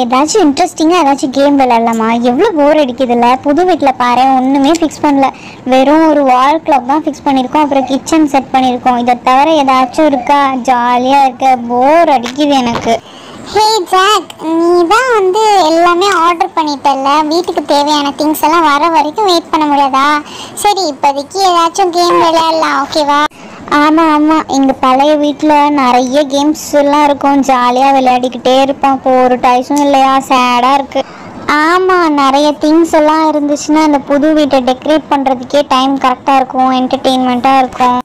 ஏதாச்சும் இன்ட்ரெஸ்டிங்காக ஏதாச்சும் கேம் விளையாடலாமா? எவ்வளோ போர் அடிக்குதுல்ல. புது வீட்டில் பாரு, ஒன்றுமே ஃபிக்ஸ் பண்ணல. வெறும் ஒரு வால் கிளாக் தான் ஃபிக்ஸ் பண்ணியிருக்கோம். அப்புறம் கிச்சன் செட் பண்ணியிருக்கோம். இதை தவிர ஏதாச்சும் இருக்கா? ஜாலியாக இருக்க. போர் அடிக்குது எனக்கு. ஹே ஜாக், நீ தான் எல்லாமே ஆர்டர் பண்ணிட்டல. வீட்டுக்கு தேவையான திங்ஸ் எல்லாம் வர வரைக்கும் வெயிட் பண்ண முடியாதா? சரி, இப்போதைக்கு ஏதாச்சும் கேம் விளையாடலாம், ஓகேவா? ஆமாம், எங்கள் பழைய வீட்டில் நிறைய கேம்ஸ் எல்லாம் இருக்கும். ஜாலியாக விளையாடிக்கிட்டே இருப்போம். இப்போ ஒரு டைஸும் இல்லையா, சேடாக இருக்குது. ஆமாம், நிறைய திங்ஸ் எல்லாம் இருந்துச்சுன்னா இந்த புது வீட்டை டெக்கரேட் பண்ணுறதுக்கே டைம் கரெக்டாக இருக்கும். என்டர்டெயின்மெண்ட்டாக இருக்கும்.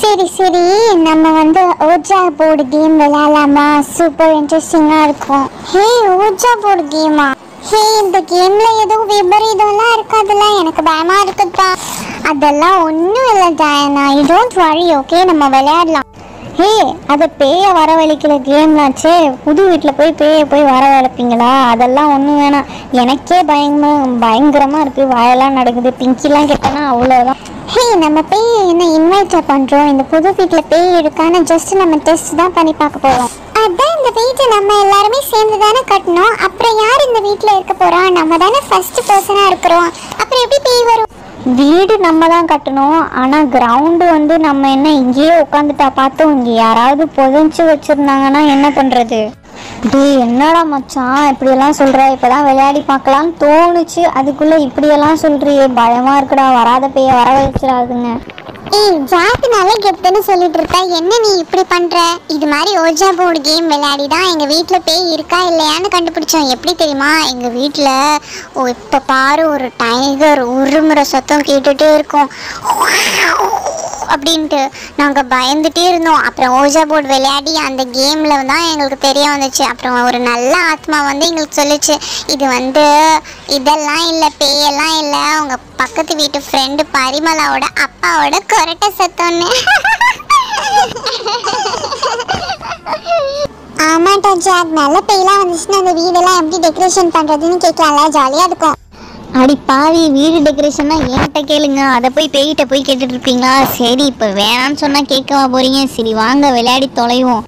சரி, நம்ம ஓஜா போர்டு கேம் விளையாடலாமா? சூப்பர் இன்ட்ரெஸ்டிங்காக இருக்கும். ஹே, ஓஜா போர்டு கேமா? ஹே, இந்த கேமில் ஏதோ விபரீதம்லாம் இருக்காதுல்ல, எனக்கு பயமாக இருக்குதுப்பா. அதெல்லாம் ஒன்றும் இல்லை ஜாயனா, யூ டோன்ட் வரி, ஓகே? நம்ம விளையாடலாம். ஹே, அதை பேயை வரவழைக்கிற கேம்லாச்சே. புது வீட்டில் போய் பேயை போய் வரவழைப்பீங்களா? அதெல்லாம் ஒன்றும் வேணாம். எனக்கே பயங்கரமாக இருக்குது. வாயெல்லாம் நடக்குது. பிங்கிலாம் கேட்டேன்னா அவ்வளோதான். ஹே, நம்ம பேய் என்ன இன்வைட் பண்ணுறோம்? இந்த புது வீட்டில் பேய் இருக்கான்னு ஜஸ்ட் நம்ம டெஸ்ட் தான் பண்ணி பார்க்க போகிறோம். அதான் இந்த வீட்டை நம்ம எல்லாருமே சேர்ந்து தானே கட்டணும். அப்புறம் யார் இந்த வீட்டில் இருக்க போகிறா? நம்ம தானே ஃபர்ஸ்ட் பர்சனாக இருக்கிறோம். அப்புறம் எப்படி பேய் வரும்? வீடு நம்ம தான் கட்டணும். ஆனால் கிரவுண்டு நம்ம என்ன இங்கேயே உட்காந்துட்டா பார்த்தோம். இங்கே யாராவது புதைச்சி வச்சுருந்தாங்கன்னா என்ன பண்ணுறது? என்னடா மச்சான் இப்படியெல்லாம் சொல்கிற? இப்போ தான் விளையாடி பார்க்கலான்னு தோணுச்சு, அதுக்குள்ளே இப்படியெல்லாம் சொல்கிறியே. பயமாக இருக்குடா. வராத பேய வர வச்சிடாதுங்க. ஏய் ஜாக், நல்ல கெத்துன்னு சொல்லிட்டு இருக்க. என்ன நீ இப்படி பண்ற? இது மாதிரி ஓஜா போர்டு கேம் விளையாடி தான் எங்க வீட்டில் பேய் இருக்கா இல்லையான்னு கண்டுபிடிச்சோம். எப்படி தெரியுமா? எங்க வீட்டில் இப்போ பாரு, ஒரு டைகர் உருமுறை சத்தம் கேட்டுட்டே இருக்கும் அப்படின்ட்டு நாங்கள் பயந்துட்டே இருந்தோம். அப்புறம் ஓஜா போர்டு விளையாடி அந்த கேமில் தான் எங்களுக்கு தெரிய வந்துச்சு. அப்புறம் ஒரு நல்ல ஆத்மா எங்களுக்கு சொல்லிச்சு, இது இதெல்லாம் இல்லை, பேயெல்லாம் இல்லை, உங்கள் பக்கத்து வீட்டு ஃப்ரெண்டு பரிமளாவோட அப்பாவோட கொரட்டை சத்தம்னு. ஆமாட்டா ஜாக், நல்ல பேயெல்லாம் வந்துச்சுன்னா அந்த வீடெல்லாம் எப்படி டெக்கரேஷன் பண்ணுறதுன்னு கேட்கலாம்ல, ஜாலியாக இருக்கும். அடி பாவி, வீடு டெக்கரேஷன்னா என்கிட்ட கேளுங்க. அதை போய் பேய்கிட்ட போய் கேட்டுட்டு இருப்பீங்களா? சரி, இப்போ வேணான்னு சொன்னால் கேட்கவா போகிறீங்க? சரி வாங்க விளையாடி தொலைவோம்.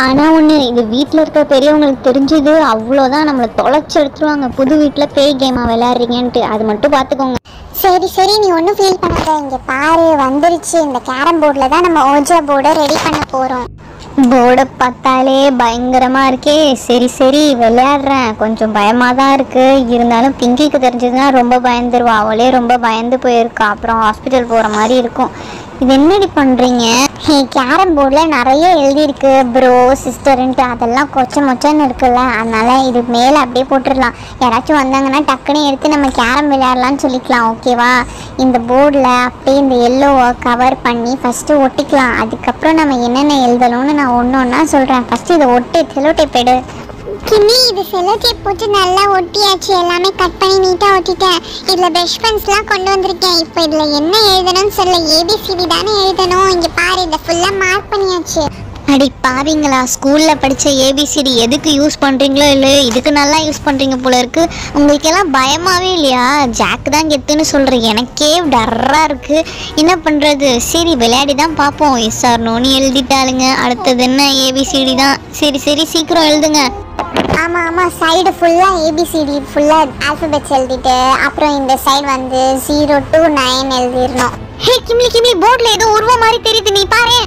ஆனால் ஒன்று, இது வீட்டில் இருக்க பெரியவங்களுக்கு தெரிஞ்சது அவ்வளோதான், நம்மளை தொலைச்சி எடுத்துருவாங்க. புது வீட்டில் பேய் கேமாக விளையாடுறீங்கன்ட்டு அது மட்டும் பார்த்துக்கோங்க. சரி, நீ ஒன்றும் ஃபீல் பண்ணாத. இங்கே பாரு, வந்துருச்சு. இந்த கேரம் போர்டில் தான் நம்ம ஓஜா போர்டை ரெடி பண்ண போகிறோம். போர்டை பார்த்தாலே பயங்கரமாக இருக்கே. சரி விளையாடுறேன். கொஞ்சம் பயமாக தான் இருக்குது. இருந்தாலும் பிங்கிக்கு தெரிஞ்சதுன்னா ரொம்ப பயந்துருவா. அவளே ரொம்ப பயந்து போயிருக்கா. அப்புறம் ஹாஸ்பிட்டல் போகிற மாதிரி இருக்கும். இது என்னடி பண்ணுறீங்க? கேரம் போர்டில் நிறைய எழுதியிருக்கு, ப்ரோ சிஸ்டருன்ட்டு. அதெல்லாம் மொச்சன்னு இருக்குல்ல, அதனால் இது மேலே அப்படியே போட்டுடலாம். யாராச்சும் வந்தாங்கன்னா டக்குன்னு எடுத்து நம்ம கேரம் விளையாடலான்னு சொல்லிக்கலாம், ஓகேவா? இந்த போர்டில் அப்படியே இந்த எல்லோவை கவர் பண்ணி ஃபஸ்ட்டு ஒட்டிக்கலாம். அதுக்கப்புறம் நம்ம என்னென்ன எழுதணும்னு நான் ஒன்றா சொல்கிறேன். ஃபஸ்ட்டு இதை ஒட்டு, செலோ டேப் எடு. கிண்ணி, இது செலோ டேப் போட்டு நல்லா ஒட்டியாச்சு. எல்லாமே கட் பண்ணி நீட்டாக ஒட்டிட்டேன். இதில் ப்ரஷ் பென்ஸ்லாம் கொண்டு வந்திருக்கேன். இப்போ இதில் என்ன எழுதணும்னு சொல்ல, ஏபிசிடி தானே எழுதணும். இங்கே பாரு, இதை ஃபுல்லாக மார்க் பண்ணியாச்சு. அடி பாவீங்களா, ஸ்கூலில் படித்த ஏபிசிடி எதுக்கு யூஸ் பண்ணுறீங்களோ இல்லையோ, இதுக்கு நல்லா யூஸ் பண்ணுறீங்க போல இருக்குது. உங்களுக்கெல்லாம் பயமாகவே இல்லையா? ஜாக் தான் கெத்துன்னு சொல்கிறேன். எனக்கே டர்ராக இருக்குது. என்ன பண்ணுறது? சரி விளையாடி தான் பார்ப்போம். எஸ் ஆர் நோன்னு எழுதிட்டாளுங்க. அடுத்தது என்ன? ஏபிசிடி தான். சரி சீக்கிரம் எழுதுங்க. ஆமாம், சைடு ஃபுல்லாக ஏபிசிடி ஃபுல்லாக ஆல்ஃபபெட்ஸ் எழுதிட்டு அப்புறம் இந்த சைடு 0 to 9 எழுதிடணும். ஹே கிம்லி, போர்டில் ஏதோ உருவம் மாதிரி தெரியுது, நீ பாரு.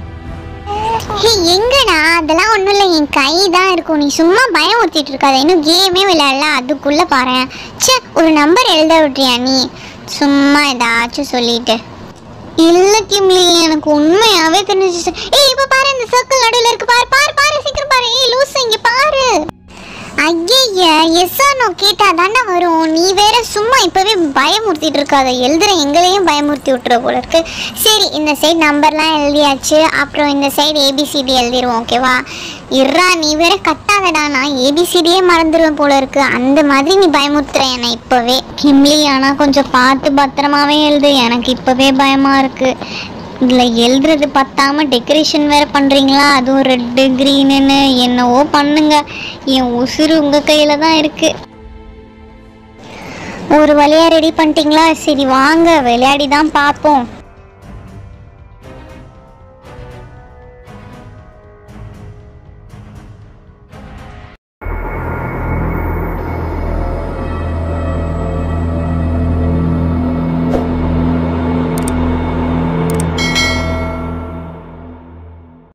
ஹே, எங்கடா? அதெல்லாம் ஒன்றும் இல்லை, என் கை தான் இருக்கும். நீ சும்மா பயம் ஊற்றிட்டு இருக்காத. இன்னும் கேமே விளையாடல, அதுக்குள்ளே பாரு. ஒரு நம்பர் எழுத விட்றியா நீ? சும்மா ஏதாச்சும் சொல்லிட்டு. இல்லை கிம்லி, எனக்கு உண்மையாகவே தெரிஞ்சிச்சு. இப்போ பாரு, இந்த சர்க்கிள் நடுவில் இருக்கு. பாரு சீக்கிரம் பாரு. லூசு, இங்கே பாரு. ஐயா, எஸ் ஆர் நோ கேட்டா தானே வரும். நீ வேற சும்மா இப்போவே பயமுறுத்திட்டு இருக்காத. எழுதுற எங்களையும் பயமுறுத்தி விட்டுற போல இருக்கு. சரி, இந்த சைடு நம்பர்லாம் எழுதியாச்சு. அப்புறம் இந்த சைடு ஏபிசிடி எழுதிடுவோம், ஓகேவா? இர்ரா, நீ வேற கட்டாதடா. நான் ஏபிசிடியே மறந்துடுவேன் போல இருக்கு. அந்த மாதிரி நீ பயமுறுத்துற என்னை இப்போவே. கிம்லி, ஆனால் கொஞ்சம் பார்த்து பத்திரமாவே எழுது. எனக்கு இப்போவே பயமாக இருக்குது. இதில் எழுதுறது பத்தாமல் டெக்கரேஷன் வேறு பண்ணுறீங்களா? அதுவும் ரெட்டு க்ரீனுன்னு என்னவோ பண்ணுங்க. என் உசுறு உங்கள் கையில் தான் இருக்குது. ஒரு வழியாக ரெடி பண்ணிட்டீங்களா? சரி வாங்க விளையாடி தான் பார்ப்போம்.